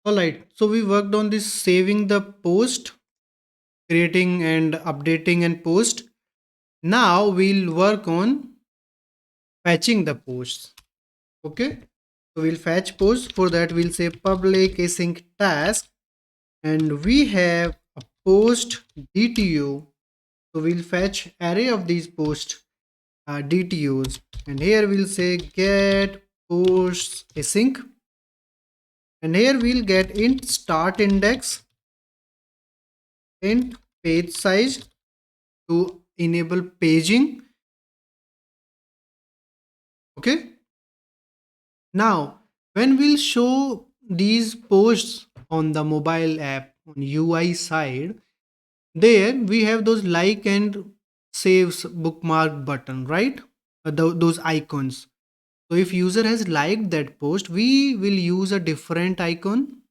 All right. So we worked on this saving the post, creating and updating and post. Now we'll work on fetching the posts. Okay. So we'll fetch posts. For that, we'll say public async task, and we have a post DTU. So we'll fetch array of these post DTUs, and here we'll say get posts async, and here we'll get int start index, int page size to enable paging. Okay. Now, when we'll show these posts on the mobile app on UI side, there we have those like and saves bookmark button, right? Those icons. So if user has liked that post, we will use a different icon.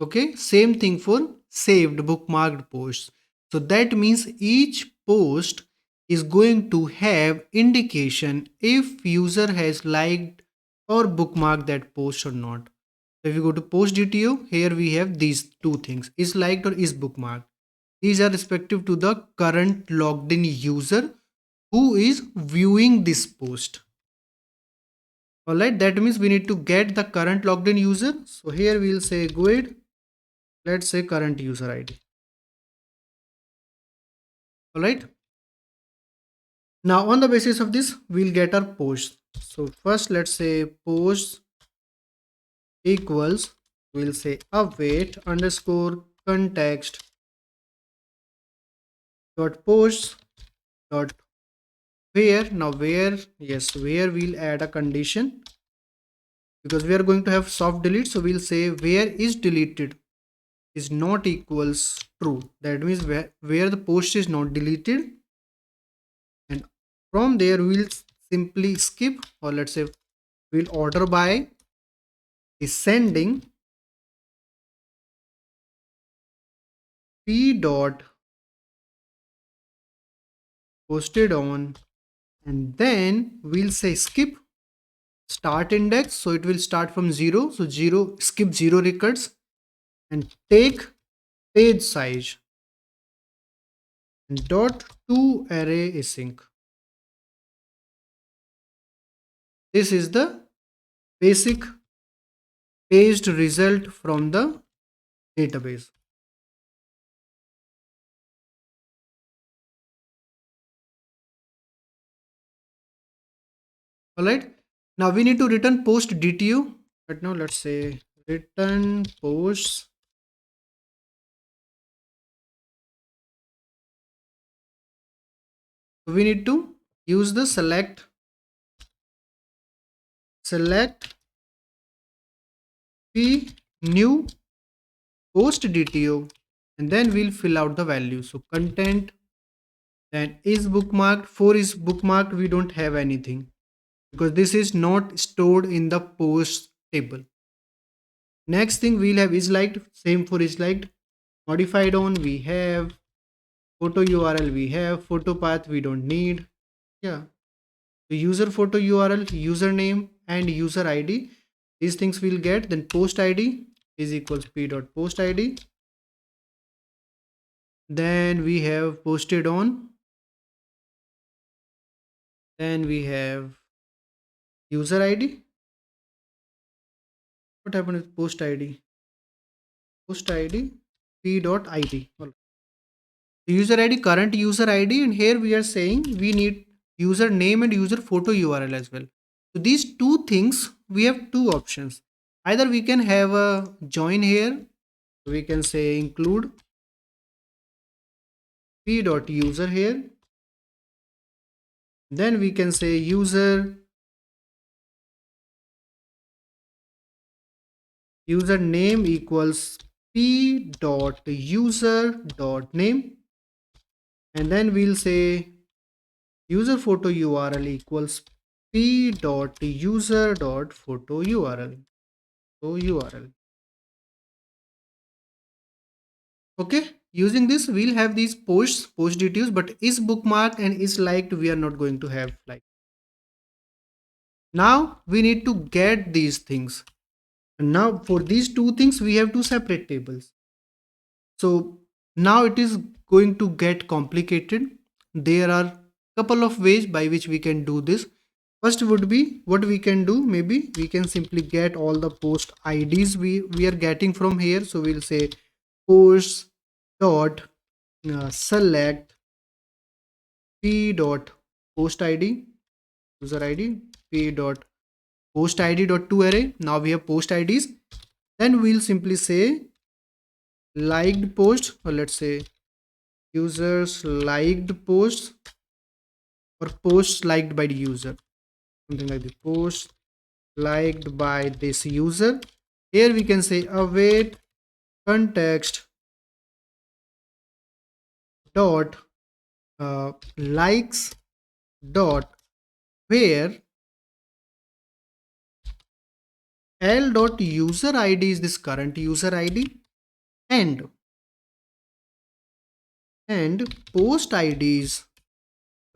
Okay, same thing for saved bookmarked posts. So that means each post is going to have indication if user has liked or bookmarked that post or not. So if you go to post DTO, here we have these two things, is liked or is bookmarked. These are respective to the current logged in user who is viewing this post. Alright, that means we need to get the current logged in user. So here we'll say GUID, let's say current user ID. Alright. Now on the basis of this, we'll get our post. So first let's say post equals, we'll say await underscore context dot posts dot where. Now where, yes, where we'll add a condition because we are going to have soft delete. So we'll say where is deleted is not equals true. That means where the post is not deleted, and from there we'll simply skip, or let's say we'll order by descending p dot posted on, and then we'll say skip start index, so it will start from 0, so 0, skip 0 records, and take page size and dot to array async. This is the basic paged result from the database. All right. Now we need to return post DTU. But now let's say return posts. We need to use the select p new post DTO, and then we'll fill out the value. So content, then is bookmarked. For is bookmarked, we don't have anything because this is not stored in the post table. Next thing we'll have is liked, same for is liked. Modified on, we have photo URL, we have photo path, we don't need. Yeah, the user photo URL, username and user ID, these things we'll get. Then post ID is equals p dot post ID. Then we have posted on, then we have user ID. What happened with post ID? Post ID p dot ID. User ID, current user ID, and here we are saying we need user name and user photo URL as well. So these two things, we have two options. Either we can have a join here, we can say include p dot user here, then we can say user name equals p dot user dot name, and then we'll say user photo URL equals p dot user dot photo URL. So URL. Okay, using this we'll have these post details, but is bookmarked and is liked we are not going to have like. Now we need to get these things. And now for these two things, we have two separate tables. So now it is going to get complicated. There are couple of ways by which we can do this. First would be what we can do. Maybe we can simply get all the post IDs we are getting from here. So we'll say posts dot select p dot post ID user ID p dot post ID dot to array. Now we have post IDs. Then we'll simply say liked post, or let's say users liked posts, or posts liked by the user, something like the post liked by this user. Here we can say await context dot likes dot where l dot user id is this current user id, and post ids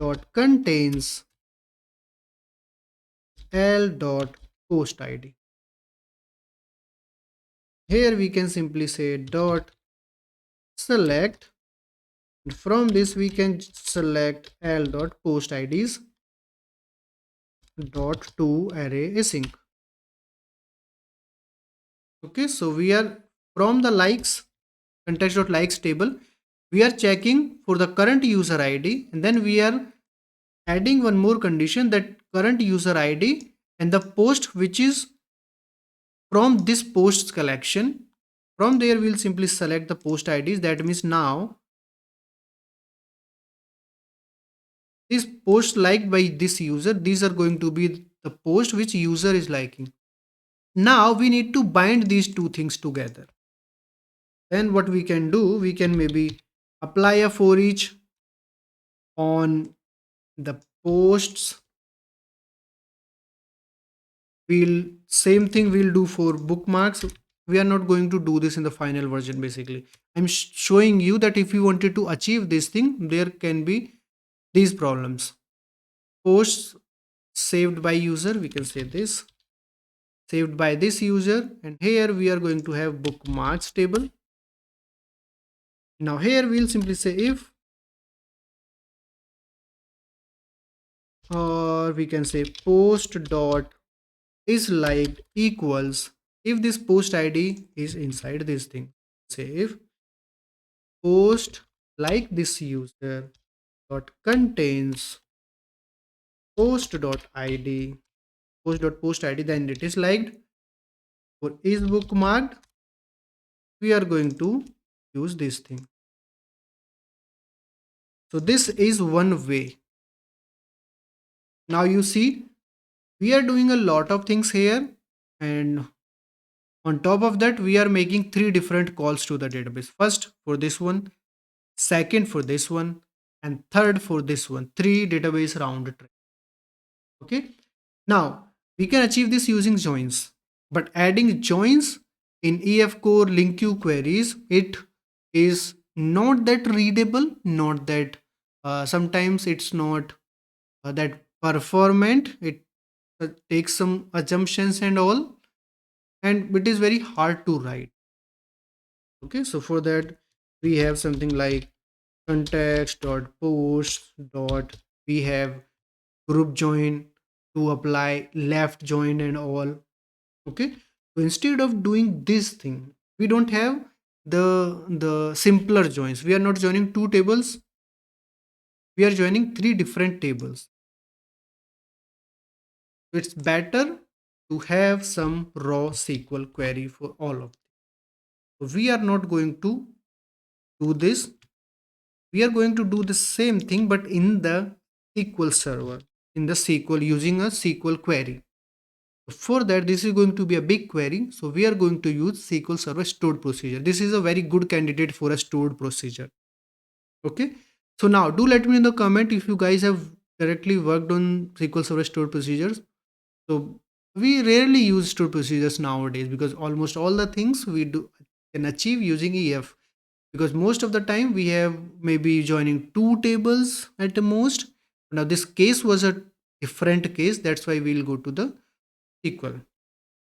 dot contains l dot post id. Here we can simply say dot select, and from this we can select l dot post ids dot to array async. Okay, so we are from the likes context dot likes table, we are checking for the current user id, and then we are adding one more condition, that current user id and the post which is from this posts collection. From there we'll simply select the post ids. That means now these posts liked by this user, these are going to be the post which user is liking. Now we need to bind these two things together. Then what we can do, we can maybe apply a for each on the posts. We'll same thing we'll do for bookmarks. We are not going to do this in the final version. Basically I'm showing you that if you wanted to achieve this thing, there can be these problems. Posts saved by user, we can say this saved by this user, and here we are going to have bookmarks table. Now here we'll simply say if, or we can say post dot is liked equals, if this post id is inside this thing, say if post like this user dot contains post dot id post dot post id, then it is liked. For is bookmarked, we are going to use this thing. So this is one way. Now you see we are doing a lot of things here, and on top of that we are making three different calls to the database. First for this one, second for this one, and third for this one. Three database round trip. Okay, now we can achieve this using joins, but adding joins in ef core link queue queries, it is not that readable, not that sometimes it's not that performant. It takes some assumptions and all, and it is very hard to write. Okay, so for that we have something like context dot post dot, we have group join to apply left join and all. Okay, so instead of doing this thing, we don't have the simpler joins. We are not joining two tables, we are joining three different tables. It's better to have some raw SQL query for all of them. So we are not going to do this. We are going to do the same thing, but in the SQL server, in the SQL, using a SQL query. For that, this is going to be a big query. So we are going to use SQL server stored procedure. This is a very good candidate for a stored procedure. Okay. So now do let me in the comment if you guys have directly worked on SQL server stored procedures. So we rarely use stored procedures nowadays, because almost all the things we do can achieve using EF, because most of the time we have maybe joining two tables at the most. Now this case was a different case, that's why we'll go to the SQL.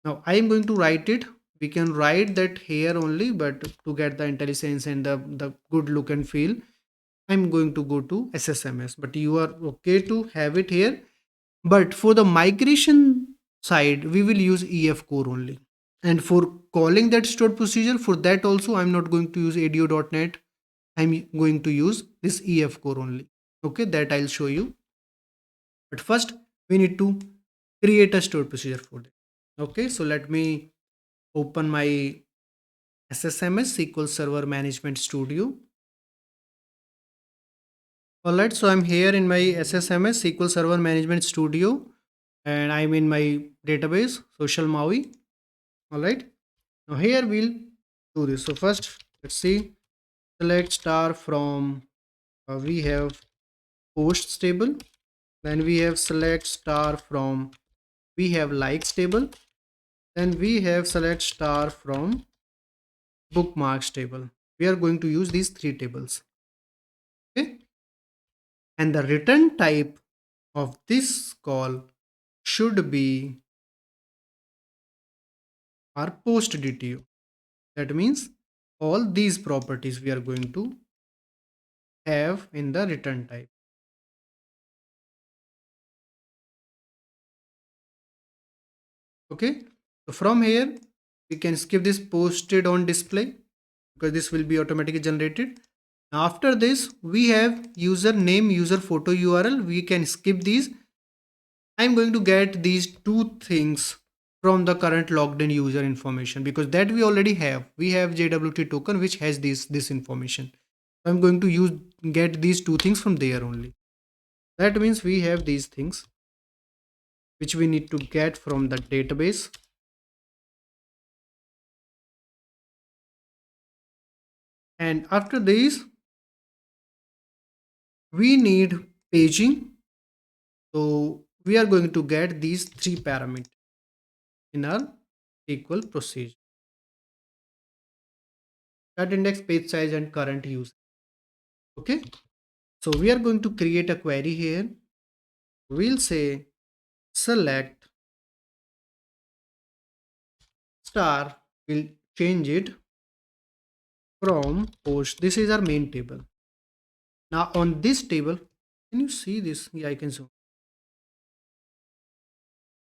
Now I am going to write it. We can write that here only, but to get the intelligence and the good look and feel, I'm going to go to SSMS. But you are okay to have it here. But for the migration side, we will use EF core only. And for calling that stored procedure, for that also, I'm not going to use ADO.NET. I'm going to use this EF core only. Okay, that I'll show you. But first, we need to create a stored procedure for that. Okay, so let me open my SSMS SQL Server Management Studio. Alright, so I'm here in my SSMS SQL Server Management Studio and I'm in my database, Social MAUI. Alright, now here we'll do this. So first, let's see, select star from, we have posts table. Then we have select star from, we have likes table. Then we have select star from bookmarks table. We are going to use these three tables. Okay. And the return type of this call should be our post DTO. That means all these properties we are going to have in the return type. Okay. So from here, we can skip this posted on display because this will be automatically generated. After this, we have user name, user photo URL. We can skip these. I'm going to get these two things from the current logged in user information because that we already have. We have JWT token which has this information. I'm going to get these two things from there only. That means we have these things which we need to get from the database. And after this, we need paging. So we are going to get these three parameters in our SQL procedure. Start index, page size, and current use. Okay. So we are going to create a query here. We'll say select star. We'll change it from post. This is our main table. Now on this table, can you see this? Yeah, I can show.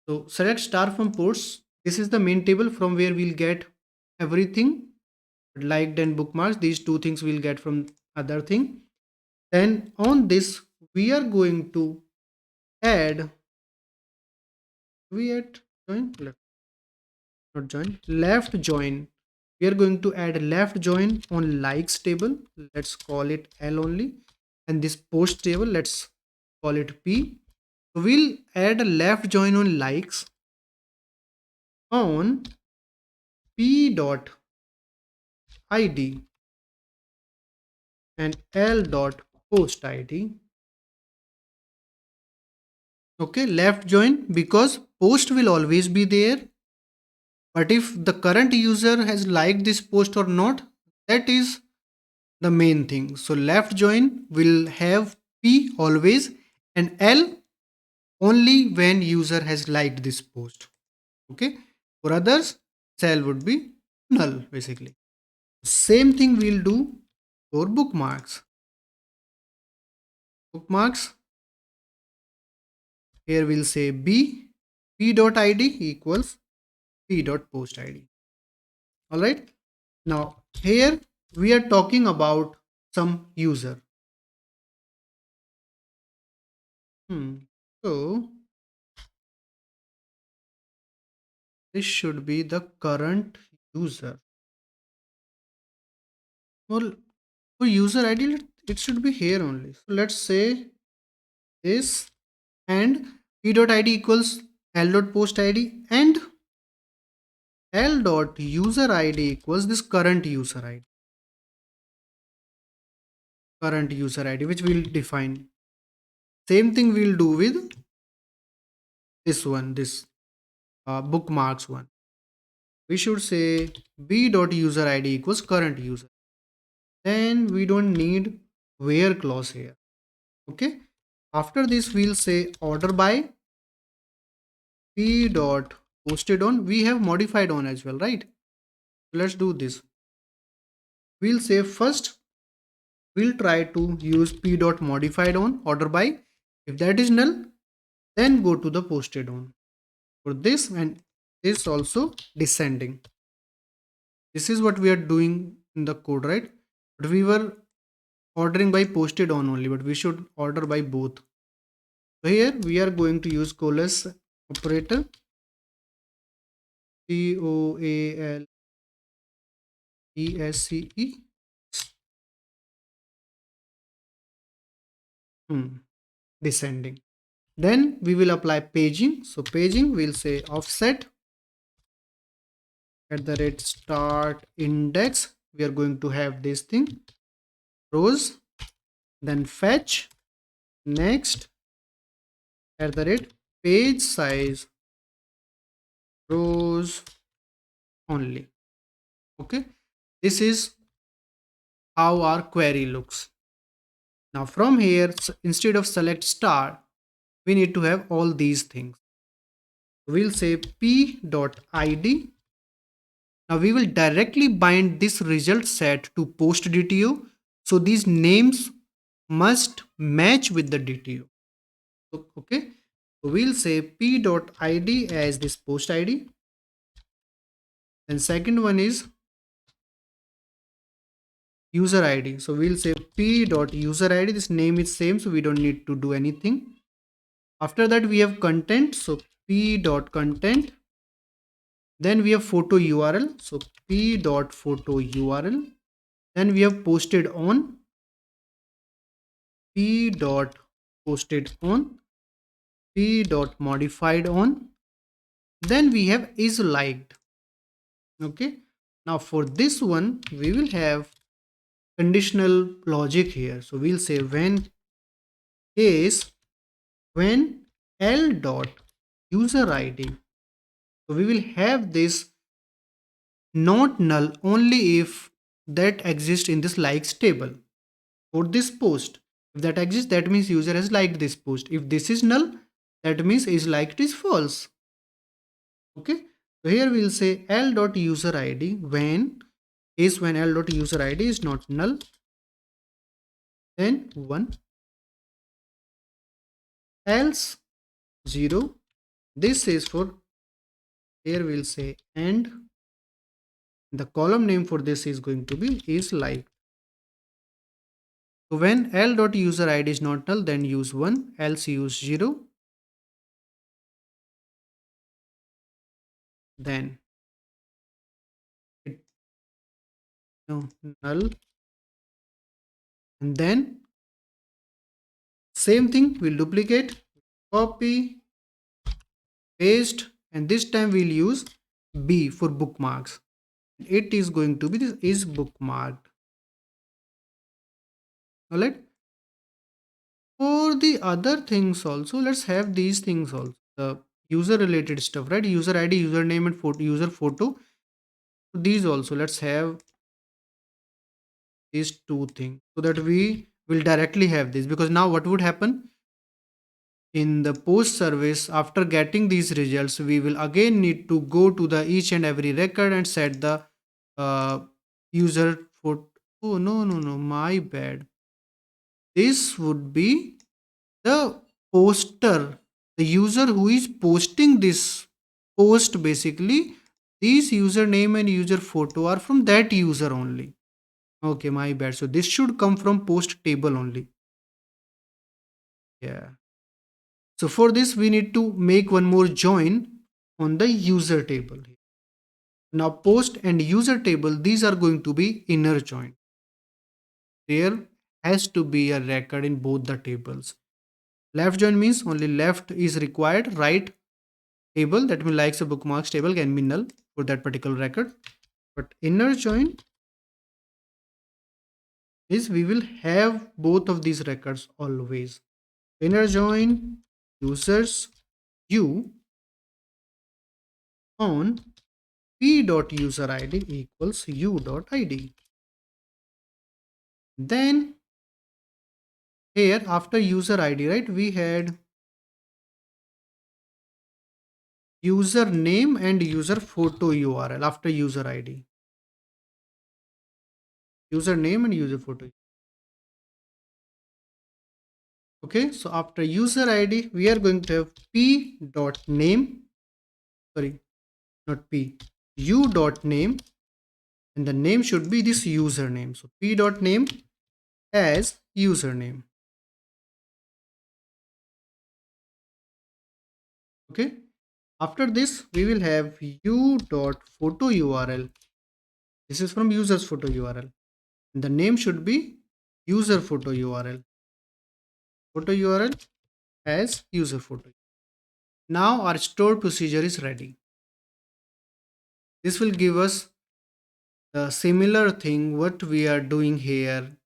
So select star from posts. This is the main table from where we'll get everything liked and bookmarks. These two things we'll get from other thing. Then on this, we are going to add, we add join left, not join, left join. We are going to add left join on likes table. Let's call it L only. And this post table, let's call it P. We'll add a left join on likes on P dot ID and L dot post ID. Okay, left join because post will always be there. But if the current user has liked this post or not, that is the main thing. So left join will have P always and L only when user has liked this post. Okay. For others, cell would be null basically. Same thing we'll do for bookmarks. Bookmarks. Here we'll say p.id equals p.post id. All right. Now here we are talking about some user. So this should be the current user. Well, for user ID, it should be here only. So let's say this and p.id equals l.post id and l.user id equals this current user id. Current user id, which we'll define. Same thing we'll do with this one, this bookmarks one. We should say b.user id equals current user. Then we don't need where clause here. Okay. After this, we'll say order by p dot posted on, we have modified on as well, right? Let's do this. We'll say first, we'll try to use p dot modified on order by. If that is null, then go to the posted on. For this and this also descending. This is what we are doing in the code, right? But we were ordering by posted on only, but we should order by both. So here we are going to use coalesce operator, COALESCE, descending. Then we will apply paging. So paging, we'll say offset at the rate start index. We are going to have this thing, rows, then fetch, next at the rate page size rows only. Okay, this is how our query looks. Now from here, instead of select star, we need to have all these things. We'll say p.id. Now we will directly bind this result set to post DTO. So these names must match with the DTO. Okay. So we'll say p.id as this post ID. And second one is user ID. So we'll say p.user ID. This name is same, so we don't need to do anything. After that, we have content. So p.content. Then we have photo URL. So p.photo URL. Then we have posted on, p.posted on, p.modified on. Then we have is liked. Okay. Now for this one, we will have conditional logic here. So we'll say when case when L dot user ID. So we will have this not null only if that exists in this likes table for this post. If that exists, that means user has liked this post. If this is null, that means is liked is false. Okay. So here we'll say L dot user ID when L dot user ID is not null, then 1, else 0. This is for, here we'll say and the column name for this is going to be is like. So when L dot user ID is not null, then use 1, else use 0, then it, no, null, and then same thing we'll duplicate, copy, paste, and this time we'll use B for bookmarks. It is going to be this is bookmarked. Alright. For the other things also, let's have these things also. The user related stuff, right? User ID, username, and photo, user photo. These also, let's have these two things so that we will directly have this, because now what would happen in the post service, after getting these results, we will again need to go to the each and every record and set the uh, user photo. Oh, no, my bad. This would be the poster, the user who is posting this post. Basically these username and user photo are from that user only. Okay, my bad. So this should come from post table only. Yeah. So for this we need to make one more join on the user table. Now post and user table, these are going to be inner join. There has to be a record in both the tables. Left join means only left is required, right table, that means likes a bookmarks table, can be null for that particular record. But inner join is we will have both of these records always. Inner join users u on p.user id equals u.id. Then here after user id, right, we had user name and user photo URL after user ID. User name and user photo. Okay, so after user ID, we are going to have p dot name. Sorry, not p. U dot name, and the name should be this username. So p dot name as username. Okay. After this, we will have u dot photo URL. This is from user's photo URL. And the name should be user photo URL. Photo URL as user photo. Now our stored procedure is ready. This will give us the similar thing what we are doing here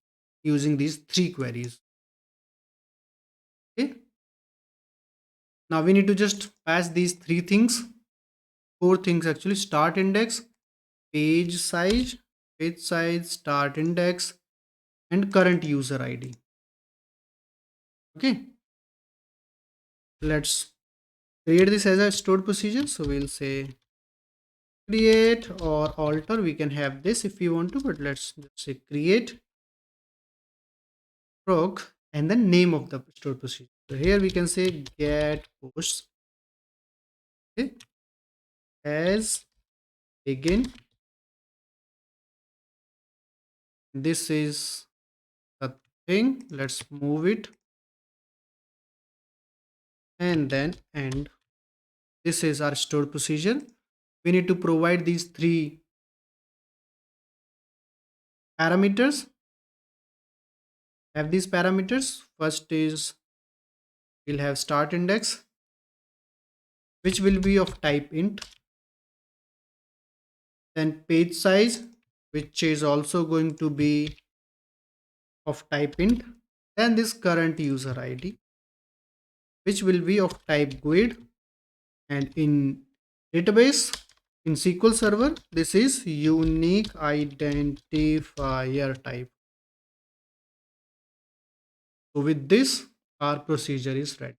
using these three queries. Okay. Now we need to just pass these three things, four things actually: start index, page size, start index, and current user ID. Okay. Let's create this as a stored procedure. So we'll say create or alter. We can have this if we want to, but let's just say create proc and the name of the stored procedure. So here we can say get posts, okay, as begin. This is the thing. Let's move it and then end. This is our stored procedure. We need to provide these three parameters. Have these parameters. First is we'll have start index, which will be of type int. Then page size, which is also going to be of type int. Then this current user ID, which will be of type GUID. And in database, in SQL Server, this is unique identifier type. So with this, our procedure is ready.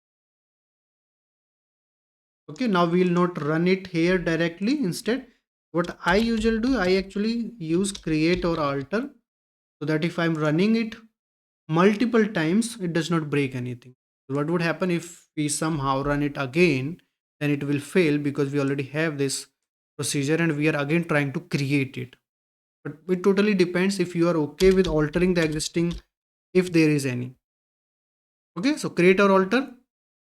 Okay, now we will not run it here directly. Instead, what I usually do, I actually use create or alter, so that if I'm running it multiple times, it does not break anything. What would happen if we somehow run it again? Then it will fail because we already have this procedure and we are again trying to create it. But it totally depends if you are okay with altering the existing, if there is any. Okay, so create or alter,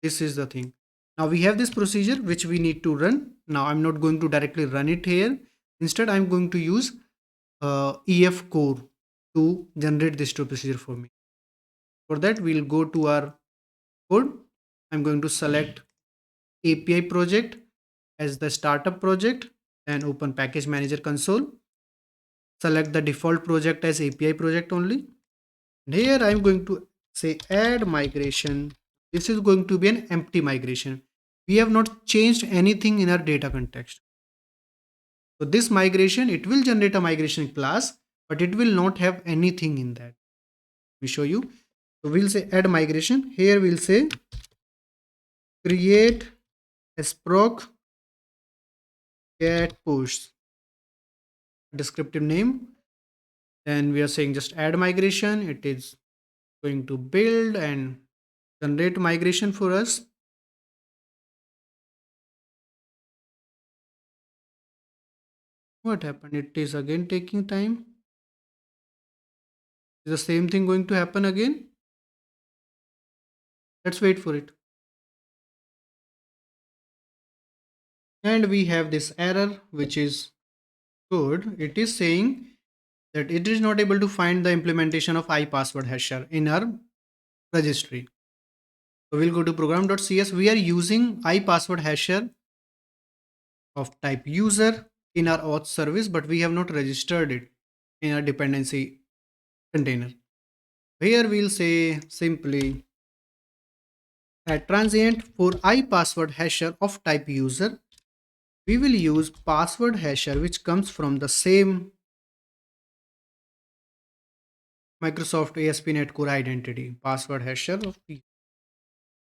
this is the thing. Now we have this procedure which we need to run. Now I'm not going to directly run it here. Instead, I'm going to use ef core to generate this procedure for me. For that, we'll go to our code. I'm going to select API project as the startup project and open package manager console. Select the default project as API project only. And here I'm going to say add migration. This is going to be an empty migration. We have not changed anything in our data context. So this migration, it will generate a migration class, but it will not have anything in that. Let me show you. So we'll say add migration. Here we'll say create sproc get push, descriptive name. Then we are saying just add migration. It is going to build and generate migration for us. What happened? It is again taking time. Is the same thing going to happen again? Let's wait for it. And we have this error, which is good. It is saying that it is not able to find the implementation of iPassword hasher in our registry. So we'll go to program.cs. We are using iPassword hasher of type user in our auth service, but we have not registered it in our dependency container. Here we'll say simply at transient for iPassword hasher of type user, we will use password hasher which comes from the same Microsoft ASP.NET Core identity, password hasher of P.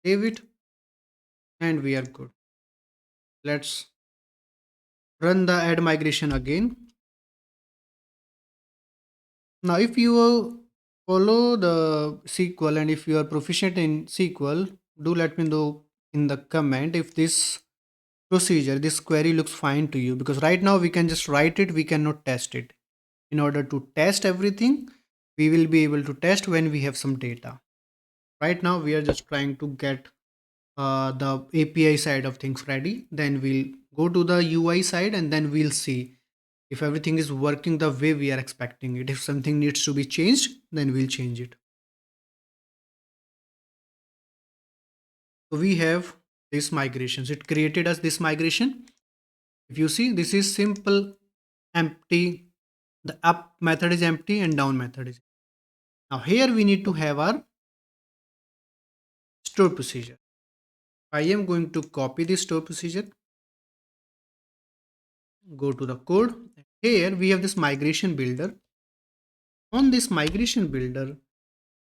Save it and we are good. Let's run the add migration again. Now, if you follow the SQL and if you are proficient in SQL, do let me know in the comment if this procedure, this query looks fine to you, because right now we can just write it, we cannot test it. In order to test everything, we will be able to test when we have some data. Right now, we are just trying to get the API side of things ready. Then we'll go to the UI side and then we'll see if everything is working the way we are expecting it. If something needs to be changed, then we'll change it. So we have this migrations. It created us this migration. If you see, this is simple empty. The up method is empty and down method is. Now here we need to have our store procedure. I am going to copy this store procedure, go to the code. Here we have this migration builder. On this migration builder,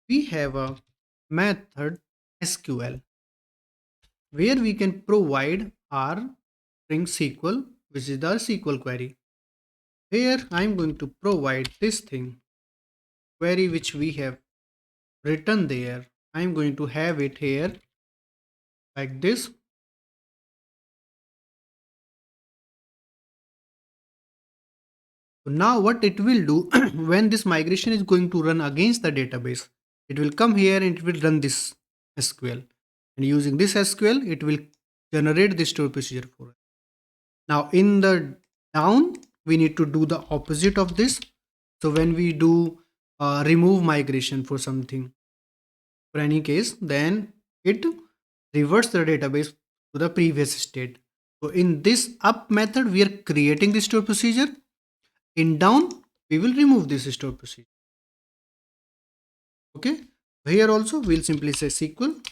we have a method SQL where we can provide our string SQL, which is the SQL query. Here I am going to provide this thing, query which we have written there. I am going to have it here like this. So now what it will do when this migration is going to run against the database, it will come here and it will run this SQL. And using this SQL, it will generate the store procedure for us. Now in the down, we need to do the opposite of this. So when we do remove migration for something, for any case, then it reverts the database to the previous state. So in this up method, we are creating the store procedure. In down, we will remove this store procedure. Okay. Here also, we'll simply say SQL.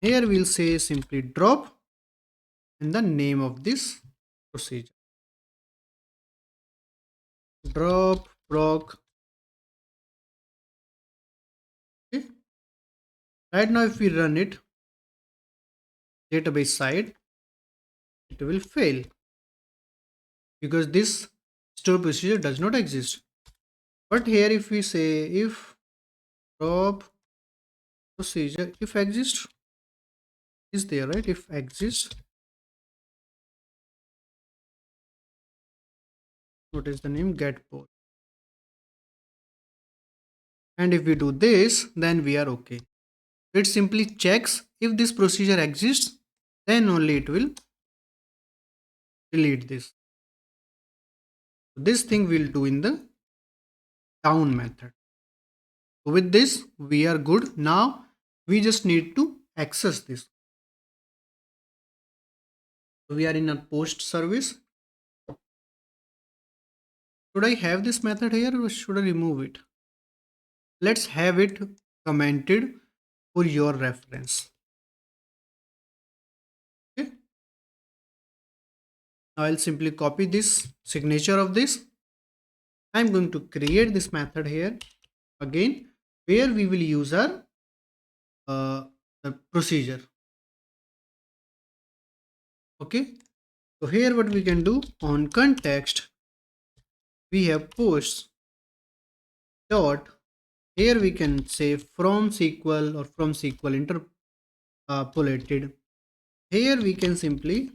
Here we'll say simply drop in the name of this procedure. Drop proc. Okay. Right now, if we run it, database side, it will fail because this store procedure does not exist. But here, if we say if drop procedure, if exist is there, right? If exist, what is the name? Get post. And if we do this, then we are okay. It simply checks if this procedure exists, then only it will delete this. This thing we'll do in the down method. With this, we are good. Now we just need to access this. We are in a post service. Should I have this method here or should I remove it? Let's have it commented for your reference. Okay. Now I'll simply copy this signature of this. I'm going to create this method here again, where we will use our the procedure. Okay. So here what we can do on context, we have posts dot. Here we can say from SQL or from SQL interpolated. Here we can simply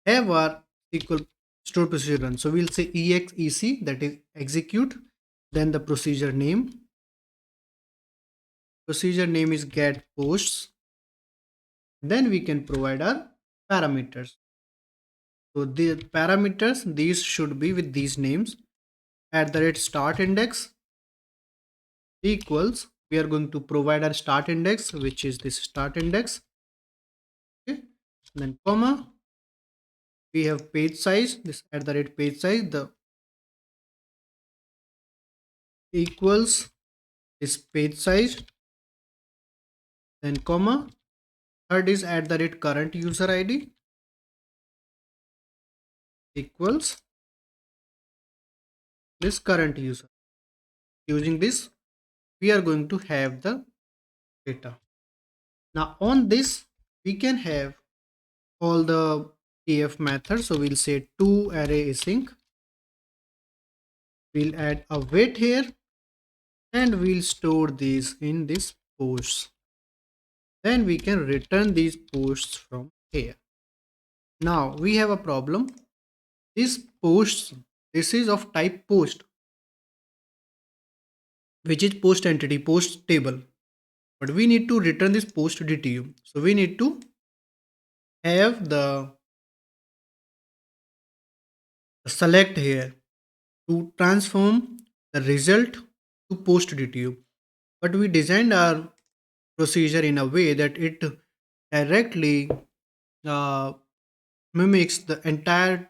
have our SQL store procedure run. So we'll say exec, that is execute, then the procedure name. Procedure name is get posts. Then we can provide our parameters. So the parameters, these should be with these names. At the rate start index equals, we are going to provide our start index, which is this start index. Okay. Then comma, we have page size, this at the rate page size, the equals is page size. Then comma, third is at the rate current user ID equals this current user. Using this, we are going to have the data. Now on this, we can have all the TF methods. So we'll say to array async. We'll add a wait here and we'll store these in this posts. Then we can return these posts from here. Now we have a problem. This posts, this is of type post, which is post entity, post table. But we need to return this post DTU. So we need to have the select here to transform the result to post DTU. But we designed our procedure in a way that it directly uh, mimics the entire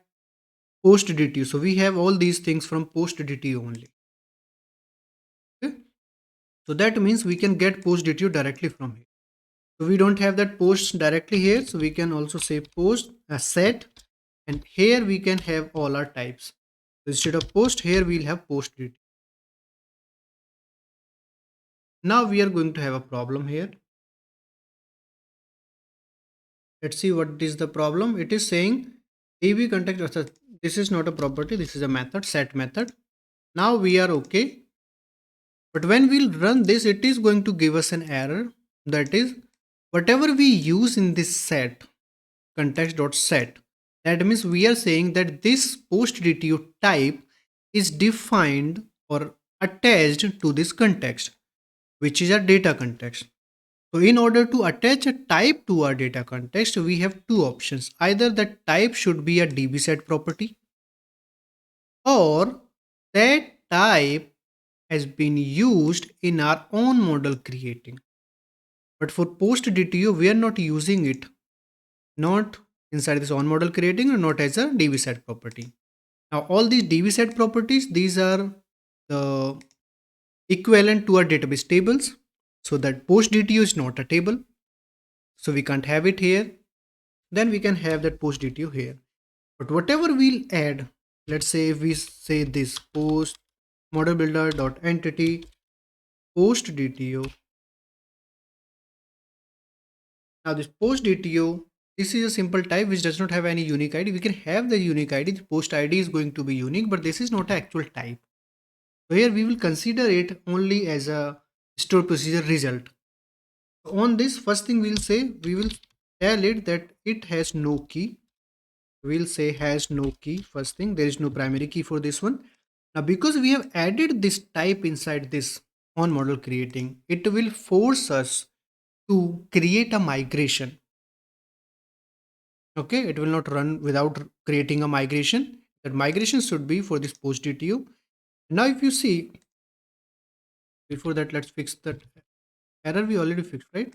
post DTU. So we have all these things from post DTU only. Okay? So that means we can get post DTU directly from here. So we don't have that post directly here. So we can also say post a set, and here we can have all our types. So instead of post, here we'll have post DTU. Now we are going to have a problem here. Let's see what is the problem. It is saying AB context. This is not a property. This is a method, set method. Now we are okay. But when we'll run this, it is going to give us an error. That is, whatever we use in this set, context.set, that means we are saying that this post DTU type is defined or attached to this context, which is a data context. So in order to attach a type to our data context, we have two options. Either the type should be a dbset property, or that type has been used in our own model creating. But for post DTU, we are not using it, not inside this on model creating or not as a dbset property. Now all these dbset properties, these are the equivalent to our database tables. So that post DTU is not a table. So we can't have it here. Then we can have that post DTU here. But whatever we'll add, let's say if we say this post model builder dot entity post DTU. Now this post DTU, this is a simple type which does not have any unique ID. We can have the unique ID. The post ID is going to be unique, but this is not an actual type. So here we will consider it only as a store procedure result. On this, first thing we'll say, we will tell it that it has no key. We'll say has no key. First thing, there is no primary key for this one. Now because we have added this type inside this on model creating, it will force us to create a migration. Okay, it will not run without creating a migration. That migration should be for this post DTU. Now if you see, before that, let's fix that error we already fixed, right?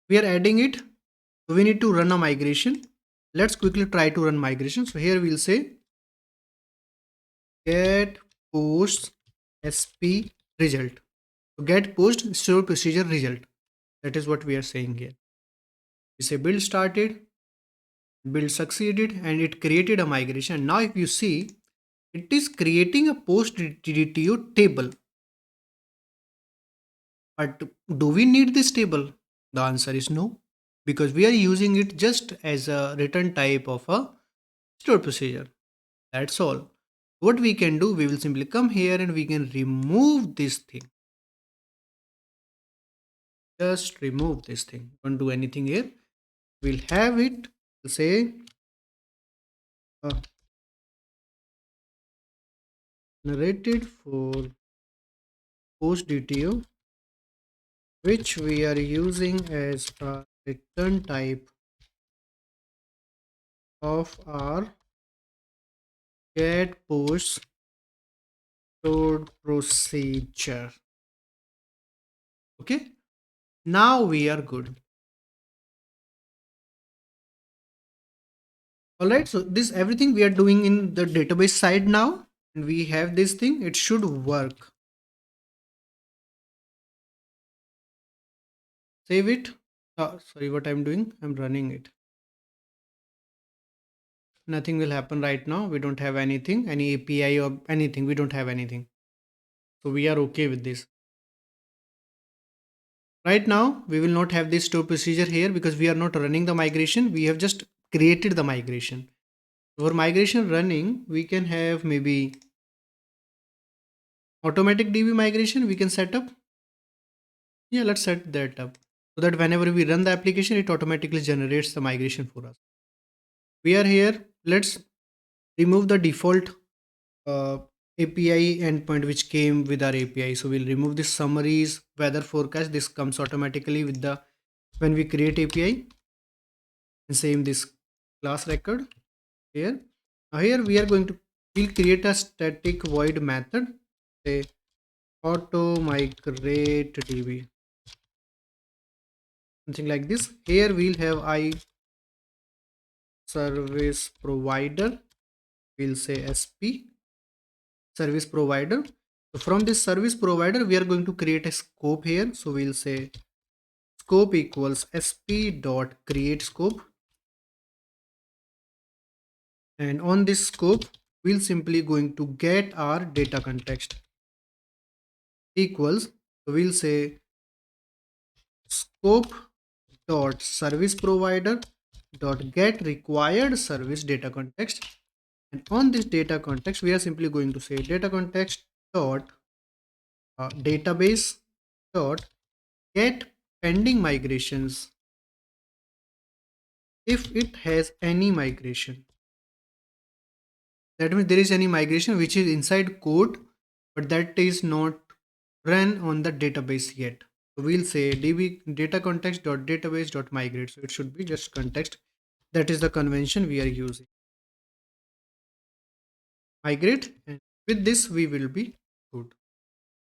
We are adding it, so we need to run a migration. Let's quickly try to run migration. So here we'll say get post sp result. So get post store procedure result. That is what we are saying here. We say build started, build succeeded, and it created a migration. Now if you see, it is creating a post DTU table. But do we need this table? The answer is no, because we are using it just as a return type of a store procedure. That's all. What we can do, we will simply come here and we can remove this thing. Just remove this thing. Don't do anything here. We'll have it. We'll say uh, narrated for post DTO, which we are using as a return type of our get post stored procedure. Okay, now we are good. All right, so this everything we are doing in the database side now, and we have this thing. It should work. Save it. Sorry, what I'm doing, I'm running it. Nothing will happen right now. We don't have anything, any API or anything. We don't have anything. So we are okay with this. Right now, we will not have this store procedure here because we are not running the migration. We have just created the migration. For migration running, we can have maybe automatic DB migration we can set up. Yeah, let's set that up so that whenever we run the application, it automatically generates the migration for us. We are here. Let's remove the default uh, API endpoint which came with our API. So we'll remove this summaries, weather forecast. This comes automatically with the when we create API. And same this class record here. Now here we are going to we'll create a static void method. Say auto migrate DB, something like this. Here we'll have I service provider. We'll say SP service provider. So from this service provider, we are going to create a scope here. So we'll say scope equals sp dot create scope, and on this scope, we'll simply going to get our data context equals. So we'll say scope dot service provider dot get required service data context, and on this data context, we are simply going to say data context dot database dot get pending migrations if it has any migration. That means there is any migration which is inside code, but that is not run on the database yet. So we'll say db data context dot database dot migrate. So it should be just context. That is the convention we are using. Migrate, and with this we will be good,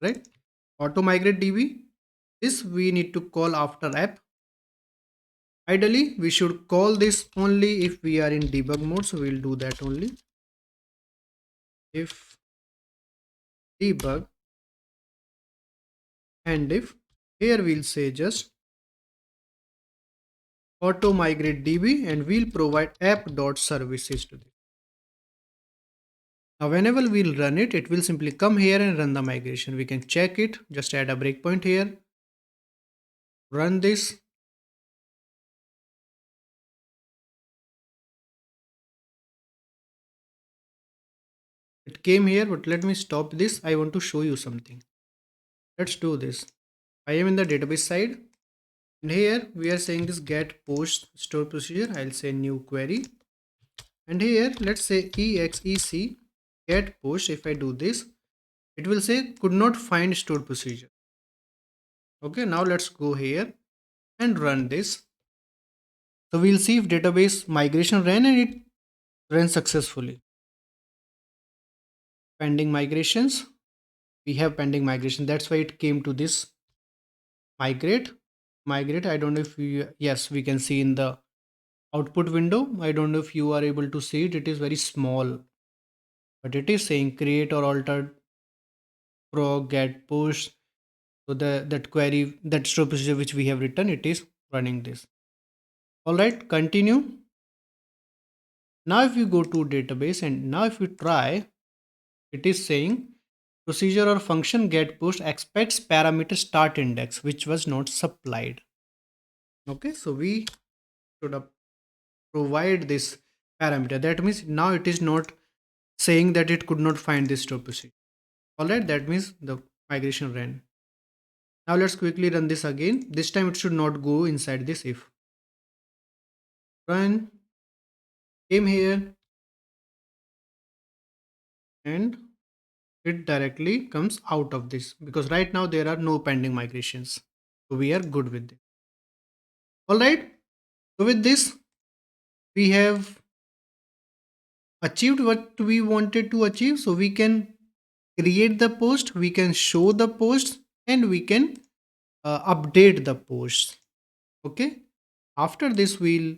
right? Auto migrate db. This we need to call after app. Ideally, we should call this only if we are in debug mode. So we'll do that only if debug, and if here we'll say just auto migrate db, and we'll provide app.services to this. Now whenever we'll run it, it will simply come here and run the migration. We can check it, just add a breakpoint here, run this. It came here, but let me stop this. I want to show you something. Let's do this. I am in the database side, and here we are saying this get post store procedure. I'll say new query, and here let's say exec get post. If I do this, it will say could not find store procedure. Okay, now let's go here and run this. So we'll see if database migration ran, and it ran successfully. Pending migrations, we have pending migration. That's why it came to this migrate. I don't know if you, yes, we can see in the output window. I don't know if you are able to see it. It is very small, but it is saying create or altered pro get push. So the that query, that store procedure which we have written, it is running this. All right, continue. Now if you go to database, and now if you try, it is saying procedure or function get pushed expects parameter start index which was not supplied. Okay, so we should provide this parameter. That means now it is not saying that it could not find this store procedure. All right, that means the migration ran. Now let's quickly run this again. This time it should not go inside this if. Run, came here, and it directly comes out of this because right now there are no pending migrations. So we are good with it. All right. So with this, we have achieved what we wanted to achieve. So we can create the post, we can show the posts, and we can update the posts. Okay. After this, we'll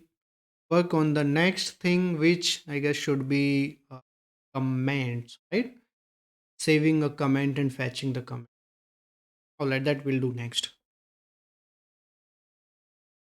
work on the next thing, which I guess should be comments, right? Saving a comment and fetching the comment. All right, that we'll do next.